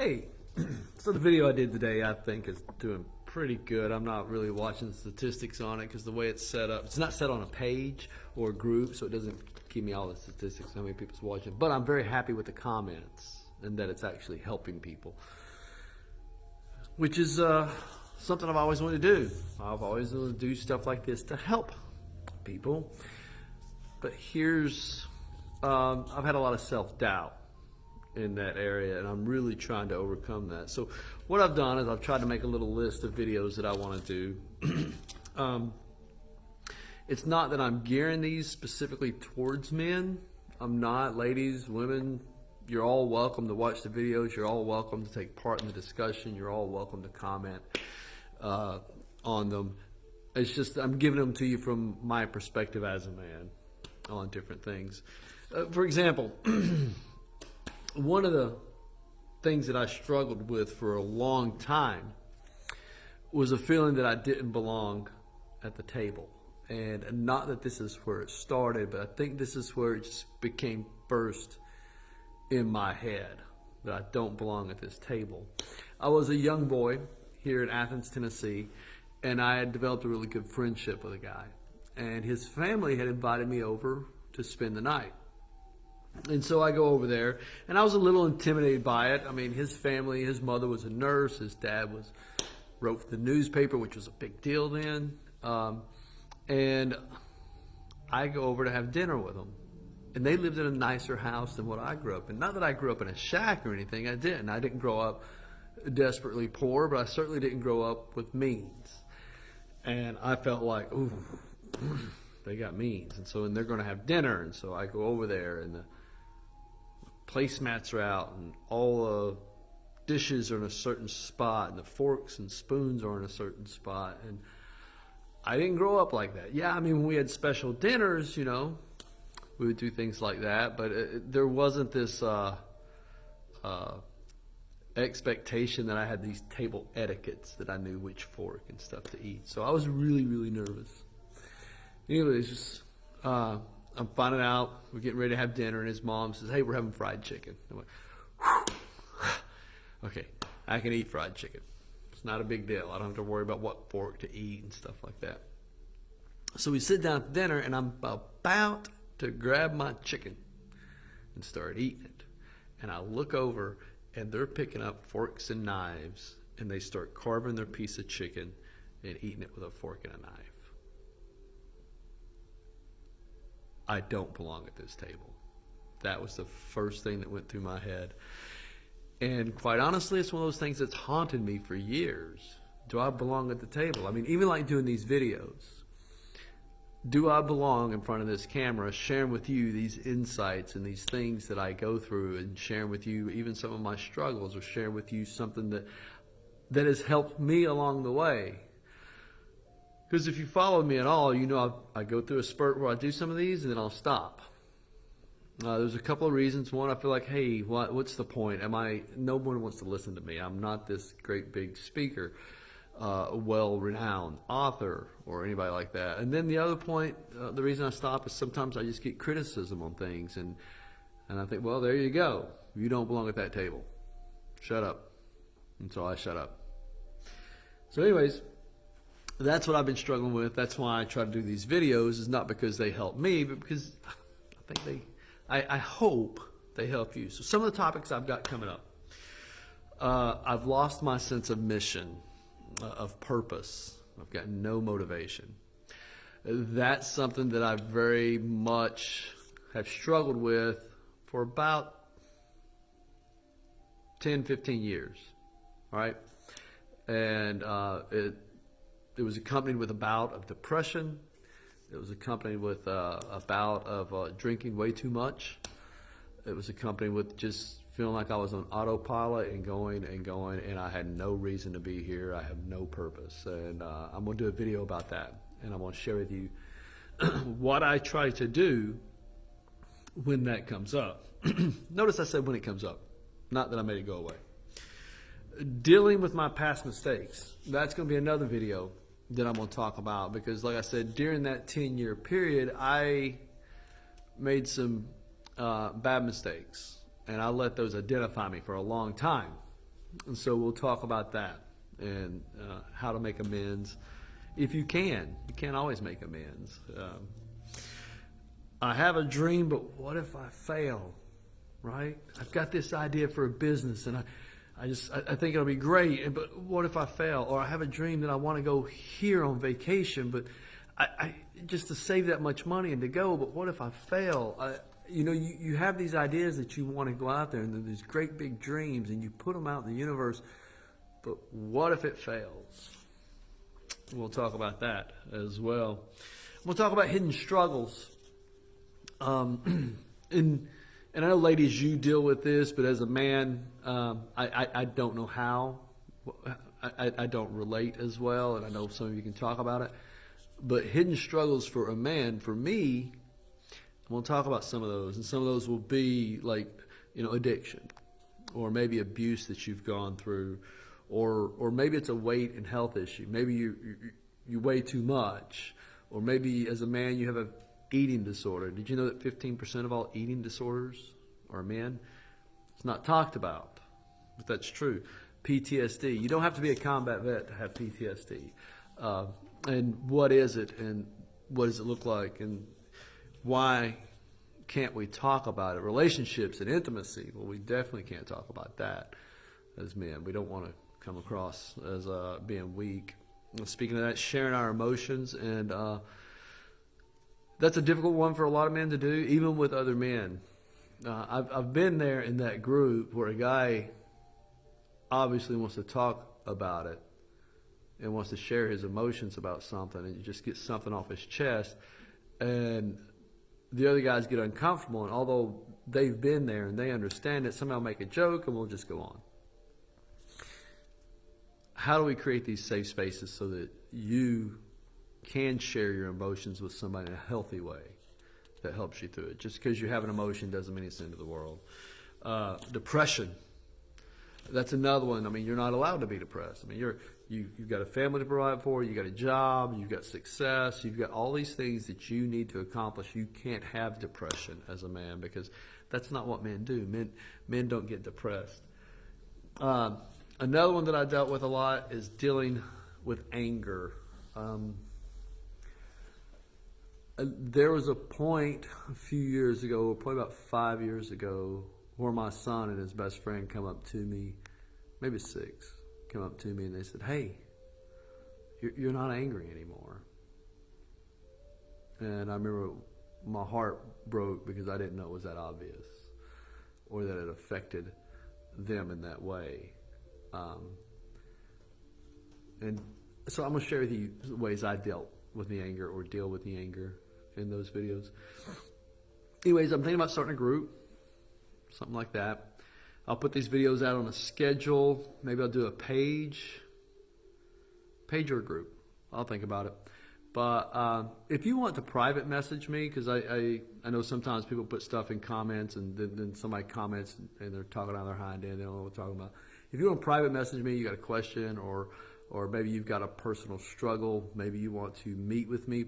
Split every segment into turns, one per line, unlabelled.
Hey, so the video I did today I think is doing pretty good. I'm not really watching the statistics on it because the way it's set up, it's not set on a page or a group, so it doesn't give me all the statistics, how many people's watching. But I'm very happy with the comments and that it's actually helping people, which is something I've always wanted to do. I've always wanted to do stuff like this to help people. But here's, I've had a lot of self-doubt in that area, and I'm really trying to overcome that. So what I've done is I've tried to make a little list of videos that I want to do. It's not that I'm gearing these specifically towards men. I'm not. Ladies, women, you're all welcome to watch the videos. You're all welcome to take part in the discussion. You're all welcome to comment on them. It's just I'm giving them to you from my perspective as a man on different things. For example, one of the things that I struggled with for a long time was a feeling that I didn't belong at the table. And not that this is where it started, but I think this is where it just became first in my head, that I don't belong at this table. I was a young boy here in Athens, Tennessee, and I had developed a really good friendship with a guy. And his family had invited me over to spend the night. And so I go over there, and I was a little intimidated by it. I mean, his family, his mother was a nurse, his dad wrote for the newspaper, which was a big deal then. And I go over to have dinner with them. And they lived in a nicer house than what I grew up in. Not that I grew up in a shack or anything, I didn't. I didn't grow up desperately poor, but I certainly didn't grow up with means. And I felt like, ooh, they got means. And so and they're going to have dinner, and so I go over there, and the placemats are out, and all the dishes are in a certain spot, and the forks and spoons are in a certain spot. And I didn't grow up like that. Yeah, I mean, when we had special dinners, you know, we would do things like that, but there wasn't this expectation that I had these table etiquettes, that I knew which fork and stuff to eat. So I was really, really nervous. Anyways, just, I'm finding out we're getting ready to have dinner, and his mom says, "Hey, we're having fried chicken." I went, whew. Okay, I can eat fried chicken. It's not a big deal. I don't have to worry about what fork to eat and stuff like that. So we sit down at dinner, and I'm about to grab my chicken and start eating it. And I look over, and they're picking up forks and knives, and they start carving their piece of chicken and eating it with a fork and a knife. I don't belong at this table. That was the first thing that went through my head. And quite honestly, it's one of those things that's haunted me for years. Do I belong at the table? I mean, even like doing these videos. Do I belong in front of this camera, sharing with you these insights and these things that I go through, and sharing with you even some of my struggles, or sharing with you something that has helped me along the way? Because if you follow me at all, you know I go through a spurt where I do some of these and then I'll stop. There's a couple of reasons. One, I feel like, hey, what's the point? No one wants to listen to me. I'm not this great big speaker, well-renowned author, or anybody like that. And then the other point, the reason I stop is sometimes I just get criticism on things, and I think, well, there you go. You don't belong at that table. Shut up. And so I shut up. So anyways, that's what I've been struggling with. That's why I try to do these videos, is not because they help me, but because I think I hope they help you. So some of the topics I've got coming up. I've lost my sense of mission, of purpose. I've got no motivation. That's something that I very much have struggled with for about 10, 15 years. All right? And it was accompanied with a bout of depression. It was accompanied with a bout of drinking way too much. It was accompanied with just feeling like I was on autopilot and going, and I had no reason to be here. I have no purpose. And I'm going to do a video about that, and I'm going to share with you what I try to do when that comes up. Notice I said when it comes up, not that I made it go away. Dealing with my past mistakes. That's going to be another video that I'm going to talk about, because like I said, during that 10-year period, I made some bad mistakes, and I let those identify me for a long time. And so we'll talk about that and how to make amends. If you can, you can't always make amends. I have a dream, but what if I fail? Right? I've got this idea for a business, and I think it'll be great. But what if I fail? Or I have a dream that I want to go here on vacation, but I just to save that much money and to go. But what if I fail? You have these ideas that you want to go out there, and then these great big dreams, and you put them out in the universe. But what if it fails? We'll talk about that as well. We'll talk about hidden struggles. And I know, ladies, you deal with this, but as a man, I don't know how. I don't relate as well, and I know some of you can talk about it. But hidden struggles for a man, for me, we'll talk about some of those, and some of those will be like, addiction, or maybe abuse that you've gone through, or maybe it's a weight and health issue. Maybe you weigh too much, or maybe as a man you have a eating disorder. Did you know that 15% of all eating disorders are men? It's not talked about, but that's true. PTSD. You don't have to be a combat vet to have PTSD. And what is it, and what does it look like, and why can't we talk about it? Relationships and intimacy. Well, we definitely can't talk about that as men. We don't want to come across as being weak. Speaking of that, sharing our emotions, and that's a difficult one for a lot of men to do, even with other men. I've been there in that group where a guy obviously wants to talk about it and wants to share his emotions about something, and just get something off his chest, and the other guys get uncomfortable, and although they've been there and they understand it, somehow make a joke and we'll just go on. How do we create these safe spaces so that you can share your emotions with somebody in a healthy way that helps you through it? Just because you have an emotion doesn't mean it's the end of the world. Depression. That's another one. I mean, you're not allowed to be depressed. I mean, you've got a family to provide for, you got a job, you've got success, you've got all these things that you need to accomplish. You can't have depression as a man, because that's not what men do. Men don't get depressed. Another one that I dealt with a lot is dealing with anger. There was a point a few years ago, probably about 5 years ago, where my son and his best friend come up to me, maybe 6, come up to me and they said, "Hey, you're not angry anymore." And I remember my heart broke because I didn't know it was that obvious, or that it affected them in that way. And so I'm going to share with you the ways I dealt with the anger, or deal with the anger, in those videos. Anyways, I'm thinking about starting a group, something like that. I'll put these videos out on a schedule. Maybe I'll do a page or a group. I'll think about it. But if you want to private message me, because I know sometimes people put stuff in comments, and then somebody comments and they're talking on their hind end, they don't know what we're talking about. If you want to private message me, you got a question, or maybe you've got a personal struggle, maybe you want to meet with me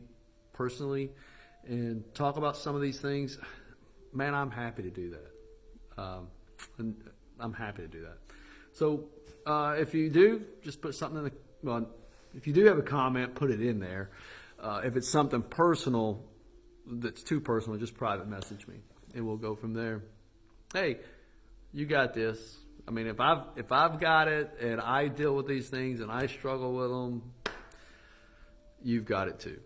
personally and talk about some of these things, man, I'm happy to do that. And I'm happy to do that. So if you do, just put something in if you do have a comment, put it in there. If it's something personal that's too personal, just private message me, and we'll go from there. Hey, you got this. I mean, if I've got it, and I deal with these things, and I struggle with them, you've got it too.